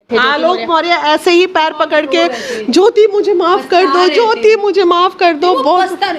आलोक मौर्य ऐसे ही पैर पकड़ के ज्योति मुझे माफ कर दो, ज्योति मुझे माफ कर दो।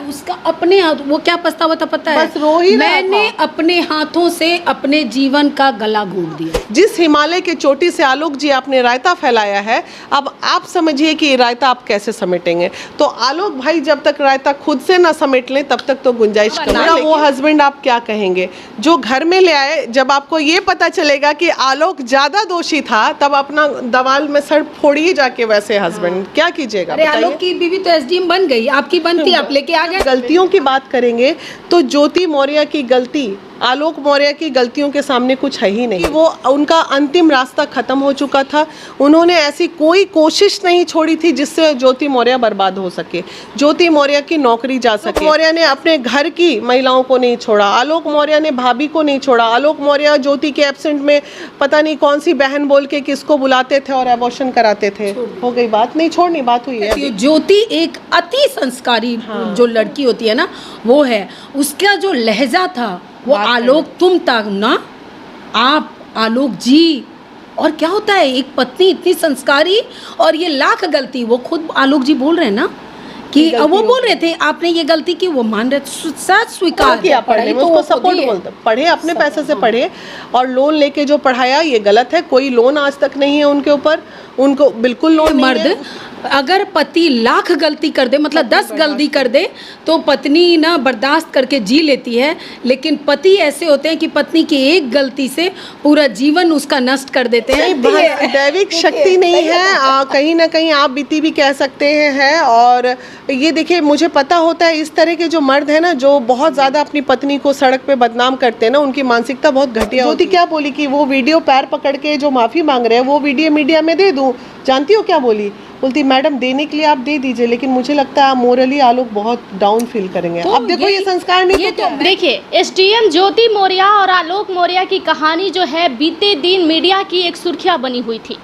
उसका अपने वो क्या पछतावा था पता है? बस रो ही मैंने अपने हाथों से अपने जीवन का गला घोट दिया। जिस हिमालय की चोटी से आलोक जी आपने रायता फैलाया है, अब आप समझिए कि रायता आप कैसे समेटेंगे। तो आलोक भाई जब तक रायता खुद से ना समेट लें तब तक तो गुंजाइश करना। वो हस्बैंड आप क्या कहेंगे जो घर में ले आए, जब आपको ये पता चलेगा कि आलोक ज्यादा दोषी था तब अपना दवाल में सर फोड़िए जाके, वैसे हस्बैंड क्या कीजिएगा? अरे आलोक की बीवी तो एसडीएम बन गई, आपकी बनती आप लेके आ गए। गलतियों की बात करेंगे तो ज्योति मौर्य की गलती आलोक मौर्य की गलतियों के सामने कुछ है ही नहीं। वो उनका अंतिम रास्ता खत्म हो चुका था। उन्होंने ऐसी कोई कोशिश नहीं छोड़ी थी जिससे ज्योति मौर्य बर्बाद हो सके, ज्योति मौर्य की नौकरी जा सके। मौर्य ने अपने घर की महिलाओं को नहीं छोड़ा, आलोक मौर्य ने भाभी को नहीं छोड़ा। आलोक मौर्य ज्योति के एब्सेंट में पता नहीं कौन सी बहन बोल के किसको बुलाते थे और एबॉर्शन कराते थे। हो गई बात, नहीं छोड़नी, बात हुई है। ज्योति एक अति संस्कारी जो लड़की होती है ना, वो है। उसका जो लहजा था वो आलोक तुम था ना, आप आलोक जी। और क्या होता है एक पत्नी इतनी संस्कारी और ये लाख गलती, वो खुद आलोक जी बोल रहे हैं ना कि वो बोल रहे थे आपने ये गलती की, वो मान रहे, सच स्वीकार किया। पढ़ने में उसको सपोर्ट बोलते, पढ़े अपने पैसे से पढ़े और लोन लेके जो पढ़ाया ये गलत है। कोई लोन आज तक नहीं है उनके ऊपर, उनको बिल्कुल लोन। मर्द अगर पति लाख गलती कर दे, मतलब 10 गलती कर दे तो पत्नी ना बर्दाश्त करके जी लेती है, लेकिन पति ऐसे होते हैं कि पत्नी की एक गलती से पूरा जीवन उसका नष्ट कर देते हैं। दैविक शक्ति नहीं है, कहीं ना कहीं आप बीती भी कह सकते हैं। और ये देखिए, मुझे पता होता है इस तरह के जो मर्द है ना, जो बहुत ज़्यादा अपनी पत्नी को सड़क पे बदनाम करते हैं ना, उनकी मानसिकता बहुत घटिया होती है। क्या बोली कि वो वीडियो पैर पकड़ के जो माफ़ी मांग रहे हैं वो वीडियो मीडिया में दे दूँ। जानती हो क्या बोली? बोलती मैडम देने के लिए आप दे दीजिए, लेकिन मुझे लगता है मोरली आलोक बहुत डाउन फील करेंगे। तो अब देखो ये संस्कार नहीं, ये तो देखिए एसडीएम ज्योति मौर्य और आलोक मौर्य की कहानी जो है बीते दिन मीडिया की एक सुर्खियां बनी हुई थी।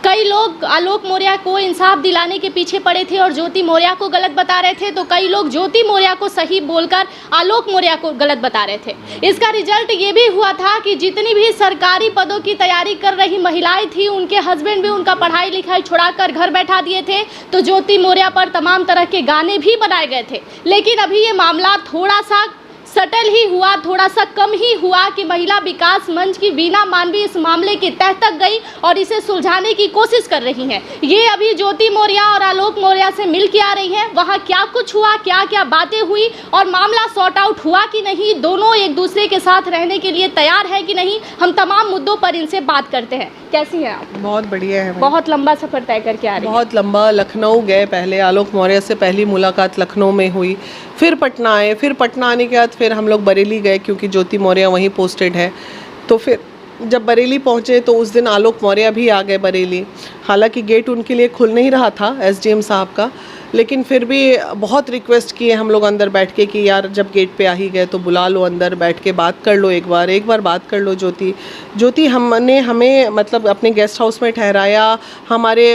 कई लोग आलोक मौर्य को इंसाफ दिलाने के पीछे पड़े थे और ज्योति मौर्य को गलत बता रहे थे, तो कई लोग ज्योति मौर्य को सही बोलकर आलोक मौर्य को गलत बता रहे थे। इसका रिजल्ट ये भी हुआ था कि जितनी भी सरकारी पदों की तैयारी कर रही महिलाएं थी, उनके हस्बैंड भी उनका पढ़ाई लिखाई छुड़ाकर घर बैठा दिए थे। तो ज्योति मौर्य पर तमाम तरह के गाने भी बनाए गए थे। लेकिन अभी ये मामला थोड़ा सा सटल ही हुआ, थोड़ा सा कम ही हुआ कि महिला विकास मंच की वीणा मानवी इस मामले की तह तक गई और इसे सुलझाने की कोशिश कर रही हैं। ये अभी ज्योति मौर्य और आलोक मौर्य से मिल के आ रही हैं, वहाँ क्या कुछ हुआ, क्या क्या बातें हुई और मामला सॉर्ट आउट हुआ कि नहीं, दोनों एक दूसरे के साथ रहने के लिए तैयार है कि नहीं, हम तमाम मुद्दों पर इनसे बात करते हैं। कैसी हैं आप? बहुत बढ़िया है। बहुत लंबा सफर तय करके आ रही है। बहुत लंबा। लखनऊ गए पहले, आलोक मौर्य से पहली मुलाकात लखनऊ में हुई, फिर पटना आए, फिर पटना आने के बाद फिर हम लोग बरेली गए क्योंकि ज्योति मौर्य वहीं पोस्टेड है। तो फिर जब बरेली पहुंचे तो उस दिन आलोक मौर्य भी आ गए बरेली। हालांकि गेट उनके लिए खुल नहीं रहा था एसडीएम साहब का, लेकिन फिर भी बहुत रिक्वेस्ट किए हम लोग अंदर बैठ के कि यार जब गेट पे आ ही गए तो बुला लो, अंदर बैठ के बात कर लो, एक बार बात कर लो। ज्योति हमने हमें मतलब अपने गेस्ट हाउस में ठहराया, हमारे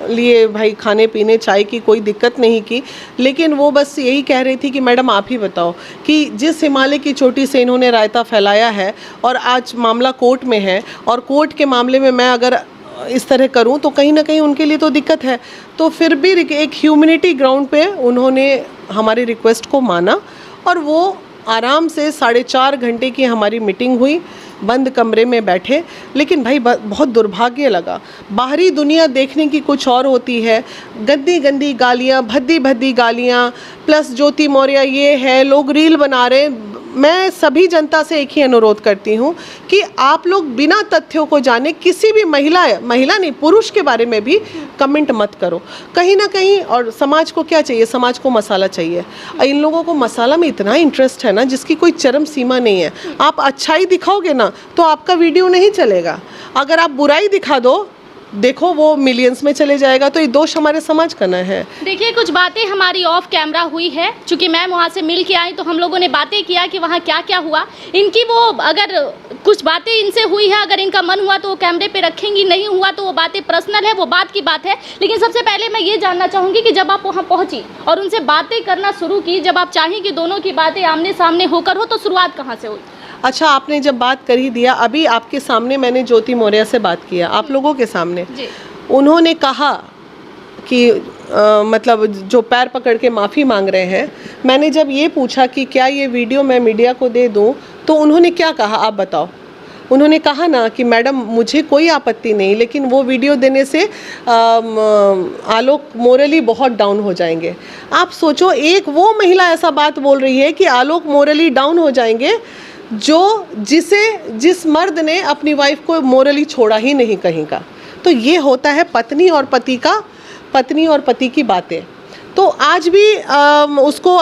लिए भाई खाने पीने चाय की कोई दिक्कत नहीं की, लेकिन वो बस यही कह रही थी कि मैडम आप ही बताओ कि जिस हिमालय की चोटी से इन्होंने रायता फैलाया है और आज मामला कोर्ट में है और कोर्ट के मामले में मैं अगर इस तरह करूं तो कहीं ना कहीं उनके लिए तो दिक्कत है। तो फिर भी एक ह्यूमैनिटी ग्राउंड पे उन्होंने हमारी रिक्वेस्ट को माना और वो आराम से 4.5 घंटे की हमारी मीटिंग हुई, बंद कमरे में बैठे। लेकिन भाई बहुत दुर्भाग्य लगा, बाहरी दुनिया देखने की कुछ और होती है, गंदी गंदी गालियाँ, भद्दी भद्दी गालियाँ, प्लस ज्योति मौर्य ये है, लोग रील बना रहे। मैं सभी जनता से एक ही अनुरोध करती हूँ कि आप लोग बिना तथ्यों को जाने किसी भी महिला नहीं पुरुष के बारे में भी कमेंट मत करो कहीं ना कहीं। और समाज को क्या चाहिए? समाज को मसाला चाहिए। इन लोगों को मसाला में इतना इंटरेस्ट है ना जिसकी कोई चरम सीमा नहीं है। आप अच्छाई दिखाओगे ना तो आपका वीडियो नहीं चलेगा, अगर आप बुराई दिखा दो देखो वो मिलियंस में चले जाएगा। तो ये दोष हमारे समाज का न है। देखिए कुछ बातें हमारी ऑफ कैमरा हुई है, चूँकि मैम वहाँ से मिल के आई तो हम लोगों ने बातें किया कि वहाँ क्या क्या हुआ। इनकी वो अगर कुछ बातें इनसे हुई है, अगर इनका मन हुआ तो वो कैमरे पे रखेंगी, नहीं हुआ तो वो बातें पर्सनल है, वो बात की बात है। लेकिन सबसे पहले मैं ये जानना चाहूँगी कि जब आप वहाँ पहुँची और उनसे बातें करना शुरू की, जब आप चाहें कि दोनों की बातें आमने सामने होकर हो, तो शुरुआत कहाँ से हुई? अच्छा, आपने जब बात कर ही दिया, अभी आपके सामने मैंने ज्योति मौर्य से बात किया, आप लोगों के सामने। जी। उन्होंने कहा कि मतलब जो पैर पकड़ के माफ़ी मांग रहे हैं, मैंने जब ये पूछा कि क्या ये वीडियो मैं मीडिया को दे दूं, तो उन्होंने क्या कहा आप बताओ। उन्होंने कहा ना कि मैडम मुझे कोई आपत्ति नहीं, लेकिन वो वीडियो देने से आलोक मोरली बहुत डाउन हो जाएंगे। आप सोचो, एक वो महिला ऐसा बात बोल रही है कि आलोक मोरली डाउन हो जाएंगे, जिस मर्द ने अपनी वाइफ को मोरली छोड़ा ही नहीं कहीं का। तो ये होता है पत्नी और पति की बातें। तो आज भी उसको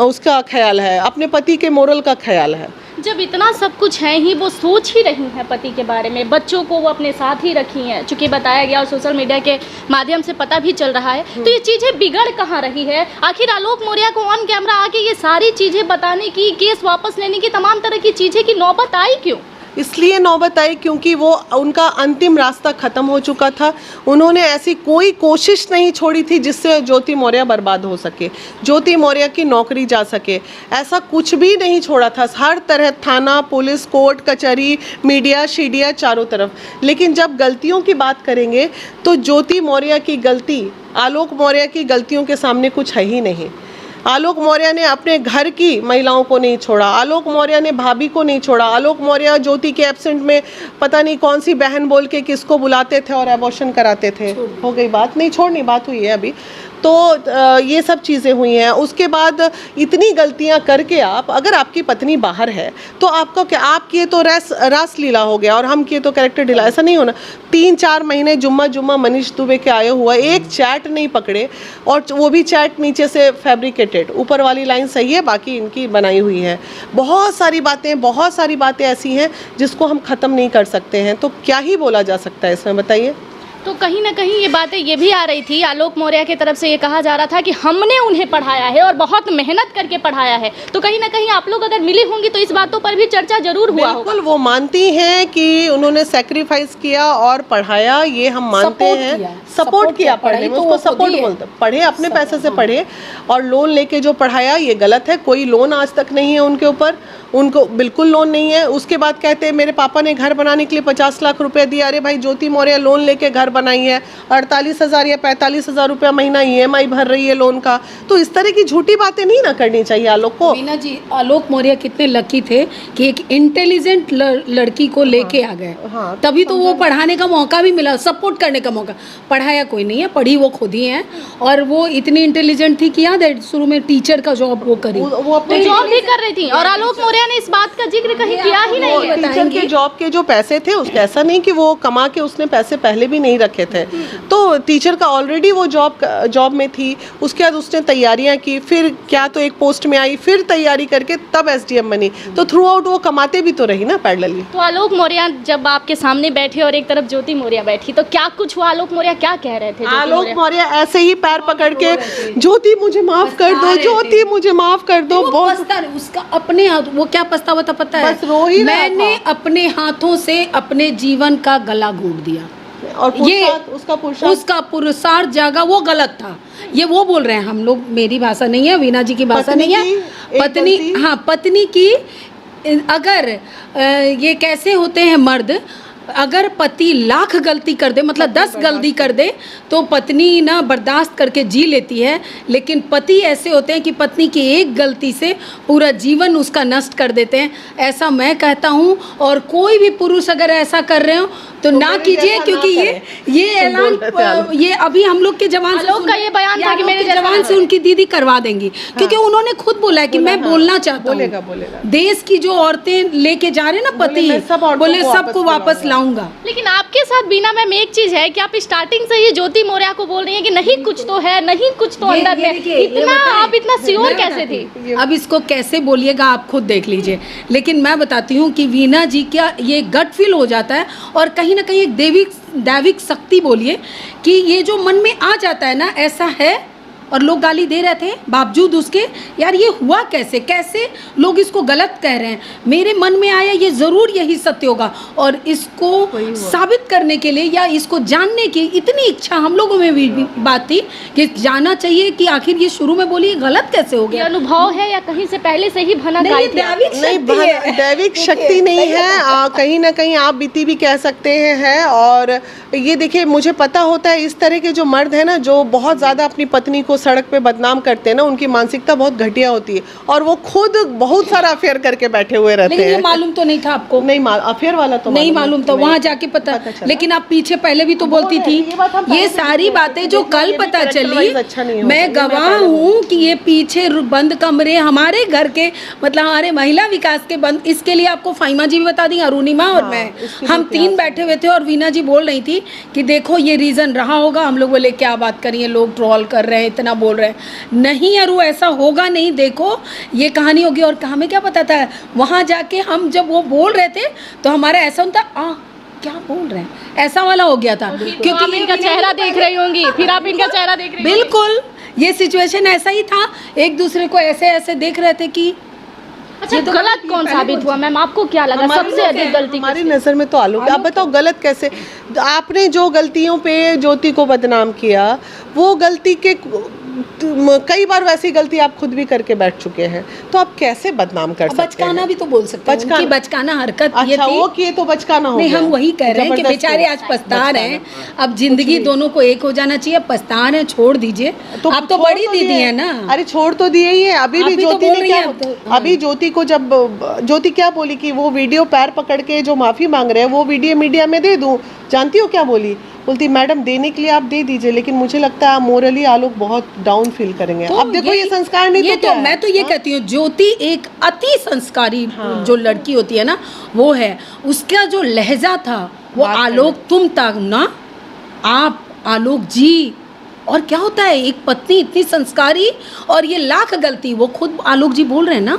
उसका ख्याल है, अपने पति के मोरल का ख्याल है। जब इतना सब कुछ है ही, वो सोच ही रही हैं पति के बारे में, बच्चों को वो अपने साथ ही रखी हैं, चूँकि बताया गया और सोशल मीडिया के माध्यम से पता भी चल रहा है, तो ये चीज़ें बिगड़ कहाँ रही है? आखिर आलोक मौर्य को ऑन कैमरा आके ये सारी चीज़ें बताने की, केस वापस लेने की, तमाम तरह की चीज़ें की नौबत आई क्यों? इसलिए नौबत आई क्योंकि वो उनका अंतिम रास्ता ख़त्म हो चुका था। उन्होंने ऐसी कोई कोशिश नहीं छोड़ी थी जिससे ज्योति मौर्य बर्बाद हो सके, ज्योति मौर्य की नौकरी जा सके, ऐसा कुछ भी नहीं छोड़ा था। हर तरह, थाना, पुलिस, कोर्ट कचहरी, मीडिया शीडिया, चारों तरफ। लेकिन जब गलतियों की बात करेंगे तो ज्योति मौर्य की गलती आलोक मौर्य की गलतियों के सामने कुछ है ही नहीं। आलोक मौर्य ने अपने घर की महिलाओं को नहीं छोड़ा, आलोक मौर्य ने भाभी को नहीं छोड़ा, आलोक मौर्य ज्योति के एब्सेंट में पता नहीं कौन सी बहन बोल के किसको बुलाते थे और एबॉर्शन कराते थे। हो गई बात, नहीं छोड़नी, बात हुई है अभी। तो ये सब चीज़ें हुई हैं। उसके बाद इतनी गलतियां करके अगर आपकी पत्नी बाहर है तो आपको क्या, आप किए तो रास लीला हो गया और हम किए तो कैरेक्टर ढीला, ऐसा नहीं होना। 3-4 महीने जुम्मा मनीष दुबे के आए हुआ, एक चैट नहीं पकड़े, और वो भी चैट नीचे से फैब्रिकेटेड, ऊपर वाली लाइन सही है, बाकी इनकी बनाई हुई है। बहुत सारी बातें ऐसी हैं जिसको हम ख़त्म नहीं कर सकते हैं। तो क्या ही बोला जा सकता है इसमें, बताइए। तो कहीं ना कहीं ये बातें ये भी आ रही थी, आलोक मौर्य की तरफ से ये कहा जा रहा था कि हमने उन्हें पढ़ाया है और बहुत मेहनत करके पढ़ाया है। तो कहीं ना कहीं आप लोग अगर मिली होंगी तो इस बातों पर भी चर्चा जरूर हुआ होगा। बिल्कुल, वो मानती हैं कि उन्होंने सेक्रीफाइस किया और पढ़ाया, ये हम मानते हैं। सपोर्ट किया पढ़ने में, उसको सपोर्ट बोलते। पढ़े, अपने पैसे से पढ़े, और लोन लेके जो पढ़ाया ये गलत है। कोई लोन आज तक नहीं है उनके ऊपर, उनको बिल्कुल लोन नहीं है। उसके बाद कहते हैं मेरे पापा ने घर बनाने के लिए 50 लाख रुपए दिया। अरे भाई, ज्योति मौर्य लोन लेके घर बनाई है, 48,000 या 45,000 रुपया महीना EMI भर रही है लोन का। तो इस तरह की झूठी बातें नहीं ना करनी चाहिए आलोक को। वीना जी, आलोक मौर्य कितने लकी थे कि एक इंटेलिजेंट लड़की को लेके आ गए। हाँ, तभी तो वो पढ़ाने का मौका भी मिला, सपोर्ट करने का मौका। पढ़ाया कोई नहीं है, पढ़ी वो खुद ही है, और वो इतनी इंटेलिजेंट थी कि याद है शुरू में टीचर का जॉब वो करी, वो अपने जॉब भी कर रही थी, और आलोक मौर्य ने इस बात का जिक्र कहीं किया ही नहीं। टीचर के जॉब के जो पैसे थे, उसके ऐसा नहीं कि वो कमा के उसने पैसे पहले भी नहीं रखे थे। तो टीचर का ऑलरेडी वो जॉब में थी। उसके बाद उसने तैयारियां की, फिर क्या तो एक पोस्ट में आई, फिर तैयारी करके तब SDM बनी। तो थ्रू आउट वो कमाते भी तो रही ना पैरेलली। तो आलोक मौर्य जब आपके सामने बैठे और एक तरफ ज्योति मौर्य बैठी, तो क्या कुछ हुआ? आलोक मौर्य क्या कह रहे थे? आलोक मौर्य ऐसे ही पैर पकड़ के, ज्योति मुझे माफ कर दो, ज्योति मुझे माफ कर दो। बहुत उसका अपने हाथ, वो क्या पछतावा था पता है? बस रो ही रहा मैंने था। अपने हाथों से अपने जीवन का गला घोट दिया, और ये उसका पुरुषार्थ जागा, वो गलत था। ये वो बोल रहे हैं, हम लोग, मेरी भाषा नहीं है, वीना जी की भाषा नहीं है। पत्नी की अगर ये कैसे होते हैं मर्द, अगर पति लाख गलती कर दे, मतलब 10 गलती कर दे, तो पत्नी ना बर्दाश्त करके जी लेती है। लेकिन पति ऐसे होते हैं कि पत्नी की एक गलती से पूरा जीवन उसका नष्ट कर देते हैं। ऐसा मैं कहता हूँ, और कोई भी पुरुष अगर ऐसा कर रहे हो तो ना कीजिए, क्योंकि ये ऐलान ये अभी हम लोग के जवान का ये बयान था कि मेरे जवान से उनकी दीदी करवा देंगी, क्योंकि उन्होंने खुद बोला है कि मैं बोलना चाहता हूँ। देश की जो औरतें लेके जा रहे हैं ना पति, बोले सबको वापस लाऊंगा। लेकिन आपके साथ बीना मैम एक चीज है कि आप स्टार्टिंग से ही ज्योति मौर्य को बोल रही हैं कि नहीं कुछ तो है, नहीं कुछ तो अंदर में, इतना आप इतना श्योर कैसे थी? अब इसको कैसे बोलिएगा आप खुद देख लीजिए। लेकिन मैं बताती हूँ कि वीना जी का ये गट फील हो जाता है, और कहीं ना कहीं एक दैविक शक्ति बोलिए कि ये जो मन में आ जाता है ना, ऐसा है और लोग गाली दे रहे थे बावजूद उसके। यार ये हुआ कैसे, कैसे लोग इसको गलत कह रहे हैं? मेरे मन में आया ये ज़रूर यही सत्य होगा, और इसको साबित करने के लिए या इसको जानने की इतनी इच्छा हम लोगों में भी बात थी कि जाना चाहिए कि आखिर ये शुरू में बोली गलत कैसे हो ये गया। अनुभव है या कहीं से पहले से ही भनक आई थी? दैविक शक्ति नहीं है, कहीं ना कहीं आप बीती भी कह सकते हैं। और ये देखिए, मुझे पता होता है इस तरह के जो मर्द हैं ना, जो बहुत ज़्यादा अपनी पत्नी को सड़क पे बदनाम करते हैं ना, उनकी मानसिकता बहुत घटिया होती है और वो खुद बहुत सारा अफेयर करके बैठे हुए रहते लेकिन हैं। ये मालूम तो नहीं था आपको? नहीं, अफेयर वाला तो नहीं मालूम था, वहाँ जाके पता। लेकिन आप पीछे पहले भी तो बोलती थी ये सारी बातें जो कल पता चली। मैं गवाह हूँ कि ये पीछे बंद कमरे हमारे घर के, मतलब हमारे महिला विकास के बंद, इसके लिए आपको फाइमा जी भी बता दी, अरुणिमा और मैं, हम तीन बैठे हुए थे और वीना जी बोल रही थी कि देखो ये रीज़न रहा होगा। हम लोग बोले क्या बात करिए, लोग ट्रोल कर रहे हैं, इतना बोल रहे हैं। नहीं अरु, ऐसा होगा नहीं, देखो ये कहानी होगी। और हमें क्या पता था, वहाँ जाके हम जब वो बोल रहे थे तो हमारा ऐसा होता क्या बोल रहे हैं, ऐसा वाला हो गया था। क्योंकि आप इनका चेहरा देख रही होंगी, फिर आप इनका चेहरा देख रही बिल्कुल ये सिचुएशन ऐसा ही था, एक दूसरे को ऐसे ऐसे देख रहे थे कि अच्छा, तो गलत कौन साबित हुआ मैम? आपको क्या लगा सबसे अधिक गलती? हमारी नज़र में तो आलोक। आप बताओ गलत कैसे? आपने जो गलतियों पे ज्योति को बदनाम किया, वो गलती के कई बार वैसी गलती आप खुद भी करके बैठ चुके हैं, तो आप कैसे बदनाम कर सकते हैं? बचकाना भी तो बोल सकते हैं, उनकी बचकाना हरकत ये अच्छा, थी। वो किए तो बचकाना हो नहीं, गया। हम वही कह रहे हैं कि बेचारे आज पछता रहे हैं। अब जिंदगी दोनों को एक हो जाना चाहिए, पछता रहे हैं, छोड़ दीजिए। आप तो बड़ी दीदी है ना। अरे छोड़ तो दिए ही है। अभी भी ज्योति ने क्या, अभी ज्योति को जब ज्योति क्या बोली कि वो वीडियो पैर पकड़ के जो माफी मांग रहे हैं वो वीडियो मीडिया में दे दूं, जानती हो क्या बोली? बोलती मैडम देने के लिए आप दे दीजिए, लेकिन मुझे लगता है मोरली आलोक बहुत डाउन फील करेंगे। तो अब देखो ये संस्कार नहीं ये तो क्या मैं तो ये कहती हूँ, ज्योति एक अति संस्कारी जो लड़की होती है ना, वो है। उसका जो लहजा था वो आलोक तुम तक ना, आप आलोक जी। और क्या होता है, एक पत्नी इतनी संस्कारी और ये लाख गलती, वो खुद आलोक जी बोल रहे हैं ना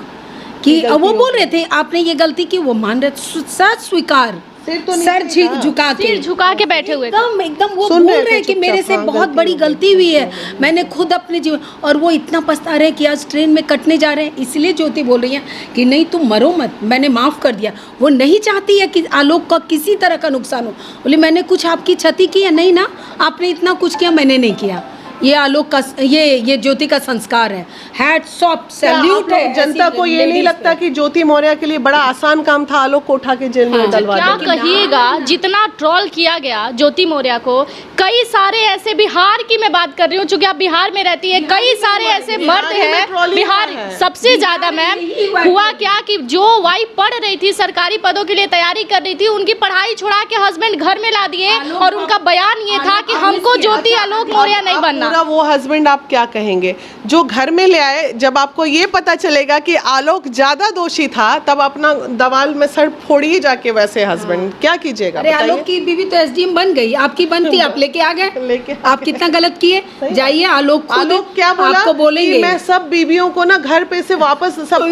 कि वो बोल रहे थे आपने ये गलती की, वो मान रहे, सच स्वीकार, सर झुका के बैठे हुए एकदम वो बोल रहे हैं कि मेरे से बहुत बड़ी गलती हुई है, मैंने खुद अपने जीवन, और वो इतना पछता रहे कि आज ट्रेन में कटने जा रहे हैं। इसलिए ज्योति बोल रही है कि नहीं तुम मरो मत, मैंने माफ़ कर दिया। वो नहीं चाहती है कि आलोक का किसी तरह का नुकसान हो। बोले मैंने कुछ आपकी क्षति की है? नहीं ना, आपने इतना कुछ किया, मैंने नहीं किया। ये आलोक का, ये ज्योति का संस्कार है। हैट्स ऑफ, सैल्यूट है। जनता को ये नहीं लगता कि ज्योति मौर्य के लिए बड़ा आसान काम था आलोक को उठा के जेल में डलवा देना? क्या कहिएगा, जितना ट्रोल किया गया ज्योति मौर्य को, कई सारे ऐसे, बिहार की मैं बात कर रही हूँ चूंकि आप बिहार में रहती है, कई सारे ऐसे मर्द हैं बिहार सबसे ज्यादा। मैम हुआ क्या कि जो वाइफ पढ़ रही थी, सरकारी पदों के लिए तैयारी कर रही थी, उनकी पढ़ाई छुड़ा के हस्बैंड घर में ला दिए और उनका बयान ये था कि हमको ज्योति आलोक मौर्य नहीं बनना। वो हस्बैंड आप क्या कहेंगे जो घर में ले आए? जब आपको ये पता चलेगा कि आलोक ज्यादा दोषी था, तब अपना दवाल में सर फोड़िए जाके वैसे हस्बैंड, क्या कीजिएगा? अरे आलोक की बीवी तो एसडीएम बन गई, आपकी बनती, आप लेके आ गए। आप कितना गलत किए, जाइए। आलोक क्या बोला? आपको बोलेंगे मैं सब बीवियों को ना घर पे से वापस सब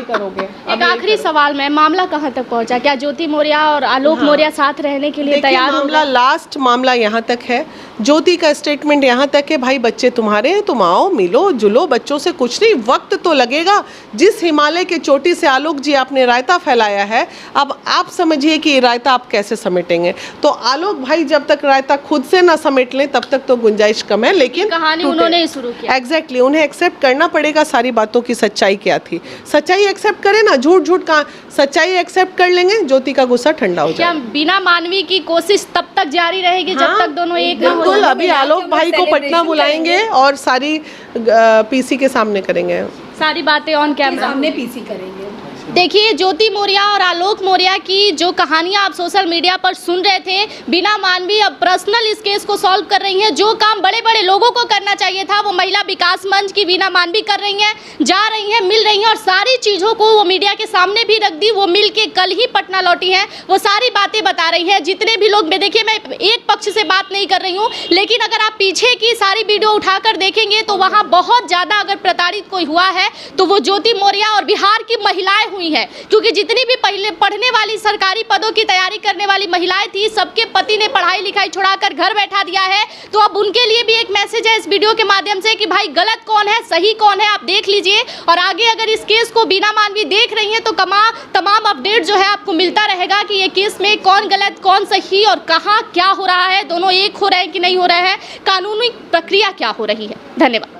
करोगे। एक आखिरी सवाल में, मामला कहाँ तक पहुँचा? क्या ज्योति मौर्य और आलोक मौर्य साथ रहने के लिए तैयार? मामला लास्ट मामला यहाँ तक है, ज्योति का स्टेटमेंट यहाँ तक है, भाई बच्चे तुम्हारे हैं, तुम आओ मिलो जुलो, बच्चों से कुछ नहीं, वक्त तो लगेगा। जिस हिमालय के चोटी से आलोक जी आपने रायता फैलाया है, अब आप समझिए कि ये रायता आप कैसे समेटेंगे। तो आलोक भाई जब तक रायता खुद से ना समेट लें तब तक तो गुंजाइश कम है, लेकिन कहानी उन्होंने ही शुरू किया। एग्जैक्टली, उन्हें एक्सेप्ट करना पड़ेगा सारी बातों की सच्चाई क्या थी। सच्चाई एक्सेप्ट करें ना, झूठ का सच्चाई एक्सेप्ट कर लेंगे, ज्योति का गुस्सा ठंडा हो जाएगा। क्या बिना मानवी की कोशिश तब तक जारी रहेगी जब तक दोनों एक ना हो? बिल्कुल, अभी आलोक भाई को पटना बुलाएंगे और सारी पीसी के सामने करेंगे, सारी बातें ऑन कैमरा सामने पीसी करेंगे। देखिए, ज्योति मौर्य और आलोक मौर्य की जो कहानियां आप सोशल मीडिया पर सुन रहे थे, बिना मानवी अब पर्सनल इस केस को सॉल्व कर रही हैं। जो काम बड़े बड़े लोगों को करना चाहिए था वो महिला विकास मंच की बिना मानवी कर रही हैं, जा रही हैं, मिल रही हैं और सारी चीज़ों को वो मीडिया के सामने भी रख दी। वो मिल के कल ही पटना लौटी हैं, वो सारी बातें बता रही हैं। जितने भी लोग, देखिए मैं एक पक्ष से बात नहीं कर रही हूँ, लेकिन अगर आप पीछे की सारी वीडियो उठाकर देखेंगे तो वहाँ बहुत ज़्यादा अगर प्रताड़ित कोई हुआ है तो वो ज्योति मौर्य और बिहार की महिलाएँ हुई नहीं है, क्योंकि जितनी भी पहले पढ़ने वाली सरकारी पदों की तैयारी करने वाली महिलाएं थी, सबके पति ने पढ़ाई लिखाई छुड़ाकर घर बैठा दिया है। तो अब उनके लिए भी एक मैसेज है इस वीडियो के माध्यम से कि भाई गलत कौन है, सही कौन है, आप देख लीजिए। और आगे अगर इस केस को बीना मानवी देख रही हैं तो तमाम अपडेट जो है आपको मिलता रहेगा कि ये केस में कौन गलत कौन सही और कहाँ क्या हो रहा है, दोनों एक हो रहे हैं कि नहीं हो रहे हैं, कानूनी प्रक्रिया क्या हो रही है। धन्यवाद।